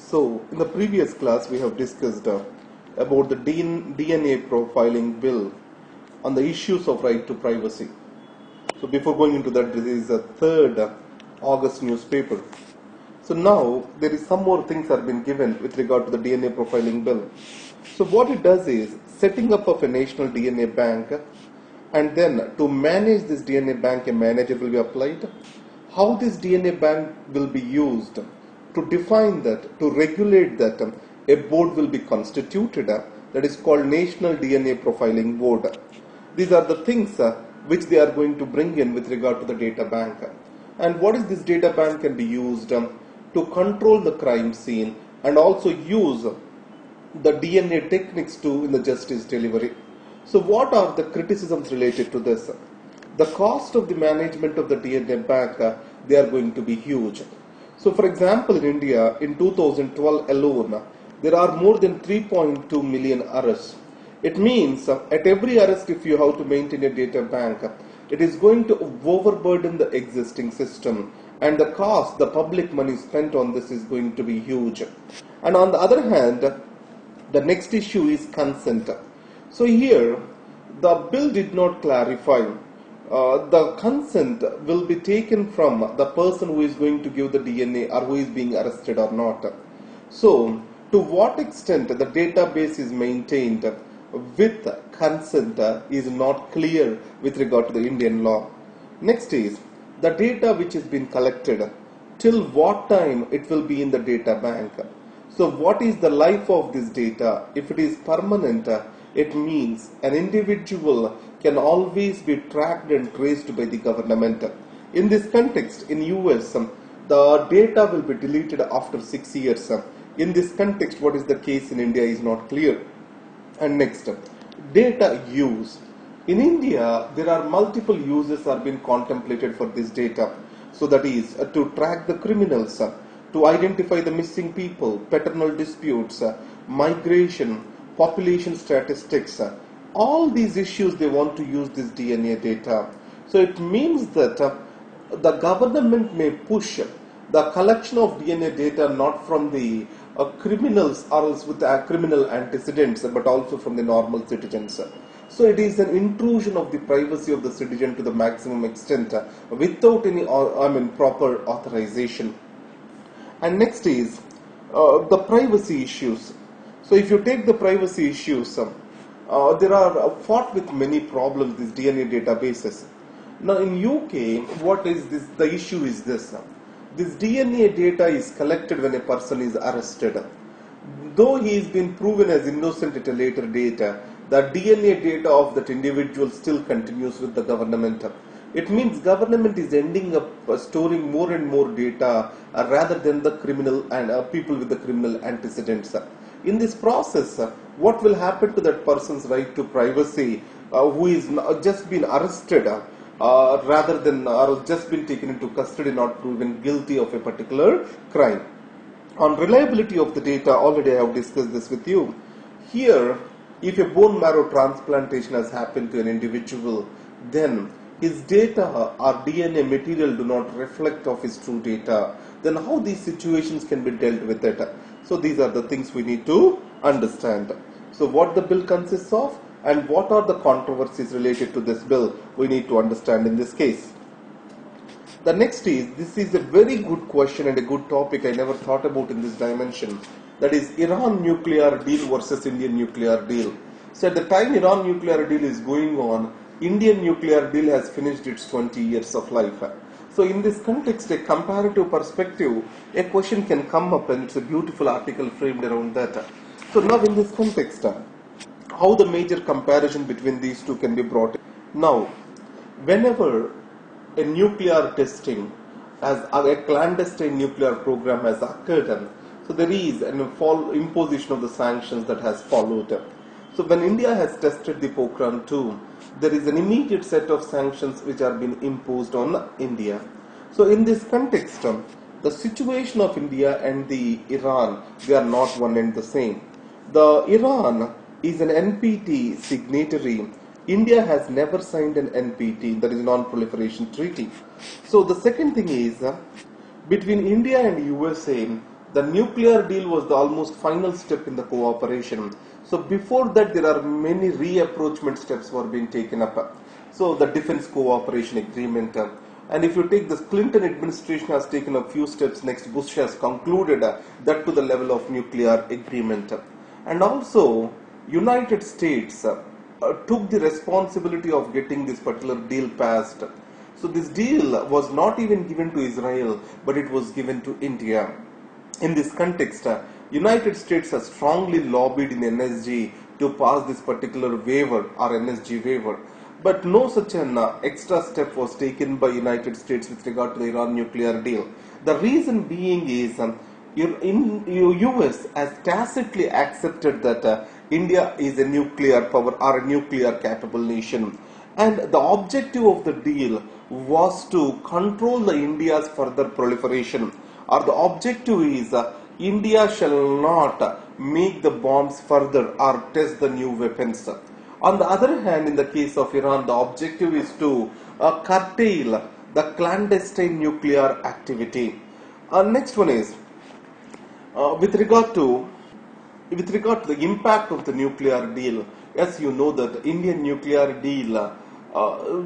So, in the previous class, we have discussed about the DNA profiling bill on the issues of right to privacy. So, before going into that, this is the 3rd August newspaper. So, now there is some more things have been given with regard to the DNA profiling bill. So, what it does is setting up of a national DNA bank, and then to manage this DNA bank, a manager will be applied. How this DNA bank will be used, to define that, to regulate that, a board will be constituted that is called National DNA Profiling Board. These are the things which they are going to bring in with regard to the data bank. And what is this data bank can be used to control the crime scene and also use the DNA techniques too in the justice delivery. So what are the criticisms related to this? The cost of the management of the DNA bank, they are going to be huge. So for example, in India, in 2012 alone, there are more than 3.2 million arrests. It means at every arrest, if you have to maintain a data bank, it is going to overburden the existing system. And the cost, the public money spent on this is going to be huge. And on the other hand, the next issue is consent. So here, the bill did not clarify. The consent will be taken from the person who is going to give the DNA or who is being arrested or not. So, to what extent the database is maintained with consent is not clear with regard to the Indian law. Next is the data which has been collected, till what time it will be in the data bank. So, what is the life of this data? If it is permanent, it means an individual can always be tracked and traced by the government. In this context, in US, the data will be deleted after 6 years. In this context, what is the case in India is not clear. And next, data use. In India, there are multiple uses are being contemplated for this data. So that is to track the criminals, to identify the missing people, paternal disputes, migration, population statistics. All these issues they want to use this DNA data. So it means that the government may push the collection of DNA data not from the criminals or else with criminal antecedents, but also from the normal citizens. So it is an intrusion of the privacy of the citizen to the maximum extent without any proper authorization. And next is the privacy issues. So if you take the privacy issues, there are fought with many problems, these DNA databases. Now in UK, what is this? The issue is this. This DNA data is collected when a person is arrested. Though he is been proven as innocent at a later date, the DNA data of that individual still continues with the government. It means government is ending up storing more and more data rather than the criminal and people with the criminal antecedents. In this process, what will happen to that person's right to privacy who is just been arrested rather than or just been taken into custody, not proven guilty of a particular crime? On reliability of the data, already I have discussed this with you. Here, if a bone marrow transplantation has happened to an individual, then his data or DNA material do not reflect of his true data. Then how these situations can be dealt with it? So these are the things we need to understand. So what the bill consists of and what are the controversies related to this bill we need to understand in this case. The next is, this is a very good question and a good topic I never thought about in this dimension. That is Iran nuclear deal versus Indian nuclear deal. So at the time Iran nuclear deal is going on, Indian nuclear deal has finished its 20 years of life. So in this context, a comparative perspective, a question can come up, and it's a beautiful article framed around that. So now in this context, how the major comparison between these two can be brought in. Now, whenever a nuclear testing as a clandestine nuclear program has occurred, so there is an imposition of the sanctions that has followed. So when India has tested the Pokhran 2, there is an immediate set of sanctions which are being imposed on India. So in this context, the situation of India and the Iran, they are not one and the same. The Iran is an NPT signatory. India has never signed an NPT, that is Non-Proliferation Treaty. So the second thing is, between India and USA, The nuclear deal was the almost final step in the cooperation. So before that, there are many reapproachment steps were being taken up. So the defense cooperation agreement. And if you take this, Clinton administration has taken a few steps. Next, Bush has concluded that to the level of nuclear agreement. And also, United States took the responsibility of getting this particular deal passed. So this deal was not even given to Israel, but it was given to India. In this context, United States has strongly lobbied in NSG to pass this particular waiver or NSG waiver. But no such an extra step was taken by United States with regard to the Iran nuclear deal. The reason being is US has tacitly accepted that India is a nuclear power or a nuclear capable nation, and the objective of the deal was to control the India's further proliferation, or the objective is India shall not make the bombs further or test the new weapons. On the other hand, in the case of Iran, the objective is to curtail the clandestine nuclear activity. Next one is with regard to the impact of the nuclear deal. As you know that the Indian nuclear deal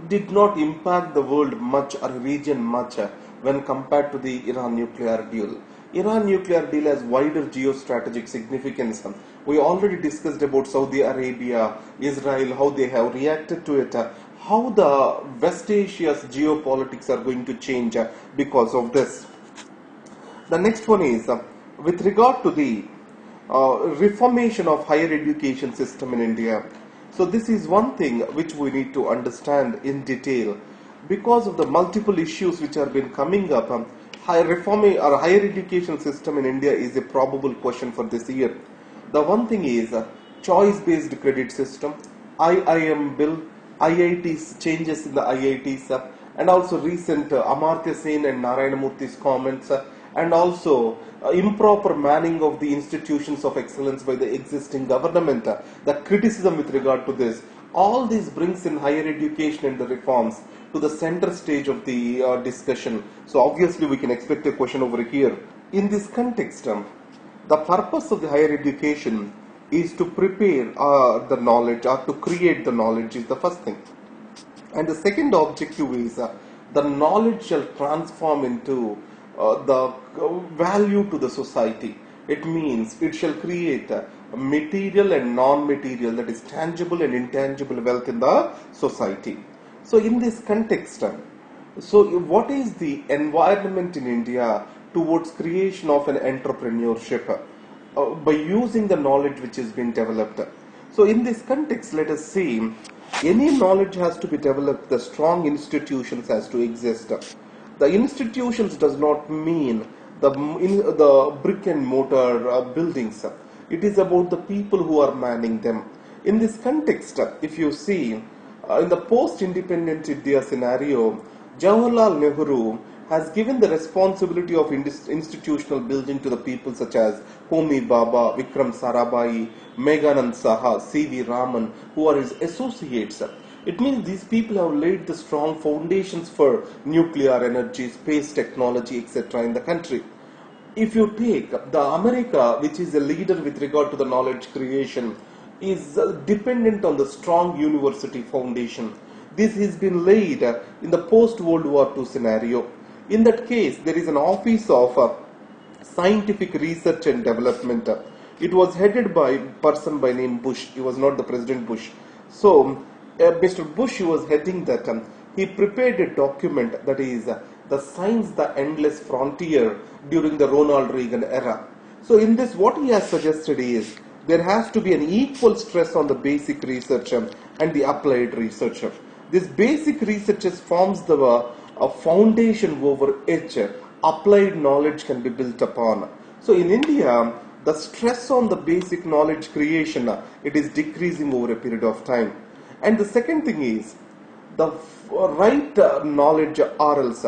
did not impact the world much or region much when compared to the Iran nuclear deal. Iran nuclear deal has wider geostrategic significance. We already discussed about Saudi Arabia, Israel, how they have reacted to it, how the West Asia's geopolitics are going to change because of this. The next one is with regard to the reformation of higher education system in India. So this is one thing which we need to understand in detail because of the multiple issues which have been coming up. Higher education system in India is a probable question for this year. The one thing is choice-based credit system, IIM bill, IITs, changes in the IITs, and also recent Amartya Sen and Narayana Murthy's comments, and also improper manning of the institutions of excellence by the existing government, the criticism with regard to this. All this brings in higher education and the reforms to the center stage of the discussion. So obviously we can expect a question over here. In this context, the purpose of the higher education is to prepare the knowledge or to create the knowledge is the first thing. And the second objective is the knowledge shall transform into the value to the society. It means it shall create material and non-material, that is tangible and intangible wealth in the society. So in this context, so what is the environment in India towards creation of an entrepreneurship by using the knowledge which has been developed? So in this context, let us see, any knowledge has to be developed, the strong institutions has to exist. The institutions does not mean the brick and mortar buildings. It is about the people who are manning them. In this context, if you see, in the post-independent India scenario, Jawaharlal Nehru has given the responsibility of institutional building to the people such as Homi Bhabha, Vikram Sarabhai, Meghanand Saha, C.V. Raman, who are his associates. It means these people have laid the strong foundations for nuclear energy, space technology, etc. in the country. If you take the America, which is a leader with regard to the knowledge creation, is dependent on the strong university foundation. This has been laid in the post-World War II scenario. In that case, there is an office of scientific research and development. It was headed by a person by name Bush. He was not the President Bush. So, Mr. Bush was heading that. He prepared a document that is the Science, the Endless Frontier during the Ronald Reagan era. So in this, what he has suggested is there has to be an equal stress on the basic research and the applied research. This basic research forms the foundation over which applied knowledge can be built upon. So in India, the stress on the basic knowledge creation, it is decreasing over a period of time. And the second thing is the right knowledge or else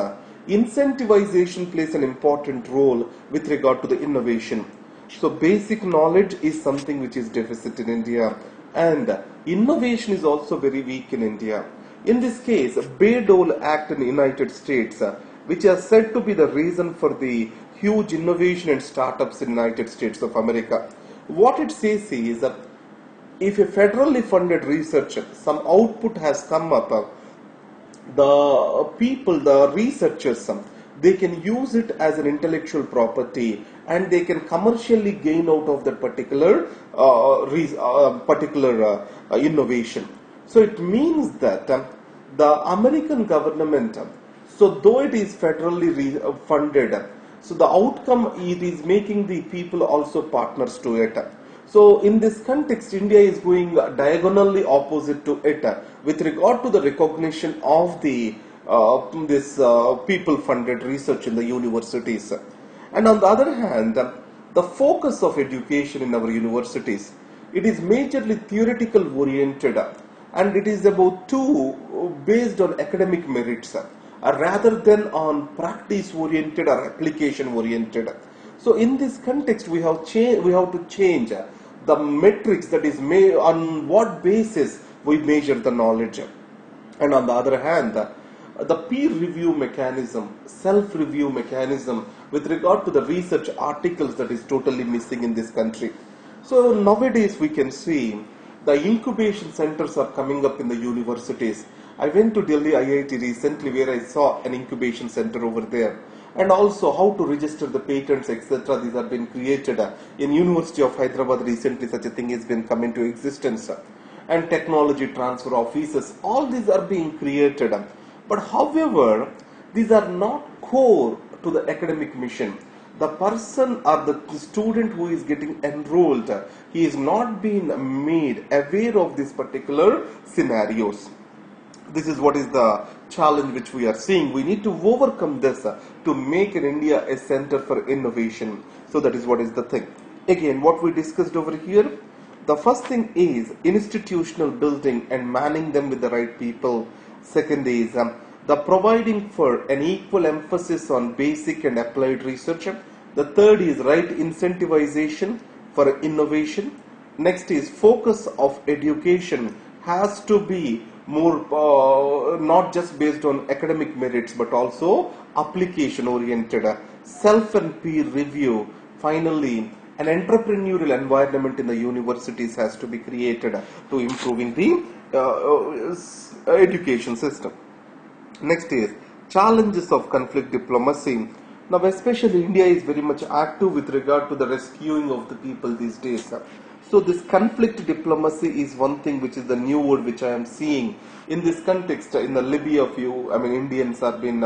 incentivization plays an important role with regard to the innovation. So basic knowledge is something which is deficit in India, and innovation is also very weak in India. In this case, Bayh-Dole Act in the United States, which is said to be the reason for the huge innovation and startups in United States of America. What it says is that if a federally funded research, some output has come up, the people, the researchers, they can use it as an intellectual property and they can commercially gain out of that particular innovation. So it means that the American government, so though it is federally funded, so the outcome, it is making the people also partners to it. So in this context, India is going diagonally opposite to it with regard to the recognition of the people-funded research in the universities. And on the other hand, the focus of education in our universities, it is majorly theoretical oriented, and it is about based on academic merits rather than on practice oriented or application oriented. So in this context, we have to change the metrics, that is on what basis we measure the knowledge. And on the other hand, the peer review mechanism, self-review mechanism with regard to the research articles, that is totally missing in this country. So nowadays we can see the incubation centers are coming up in the universities. I went to Delhi IIT recently where I saw an incubation center over there. And also how to register the patents, etc. These have been created. In University of Hyderabad recently such a thing has been come into existence. And technology transfer offices, all these are being created. But however, these are not core to the academic mission. The person or the student who is getting enrolled, he is not being made aware of these particular scenarios. This is what is the challenge which we are seeing. We need to overcome this to make in India a center for innovation. So that is what is the thing. Again, what we discussed over here, the first thing is institutional building and manning them with the right people. Second is the providing for an equal emphasis on basic and applied research. The third is right incentivization for innovation. Next is focus of education has to be more not just based on academic merits but also application oriented. Self and peer review. Finally, an entrepreneurial environment in the universities has to be created to improving the education system. Next is challenges of conflict diplomacy. Now especially India is very much active with regard to the rescuing of the people these days. So this conflict diplomacy is one thing which is the new word which I am seeing in this context. In the Libya, Indians have been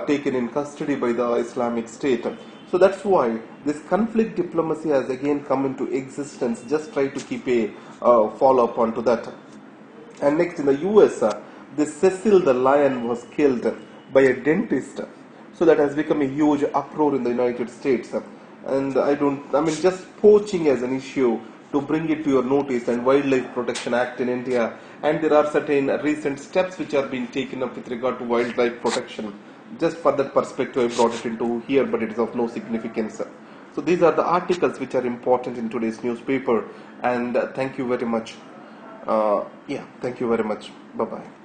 taken in custody by the Islamic State. So that's why this conflict diplomacy has again come into existence. Just try to keep a follow-up onto that. And next, in the US, this Cecil the lion was killed by a dentist. So that has become a huge uproar in the United States. And just poaching as an issue to bring it to your notice, and Wildlife Protection Act in India. And there are certain recent steps which are being taken up with regard to wildlife protection. Just for that perspective, I brought it into here, but it is of no significance. So these are the articles which are important in today's newspaper. And thank you very much. Thank you very much. Bye-bye.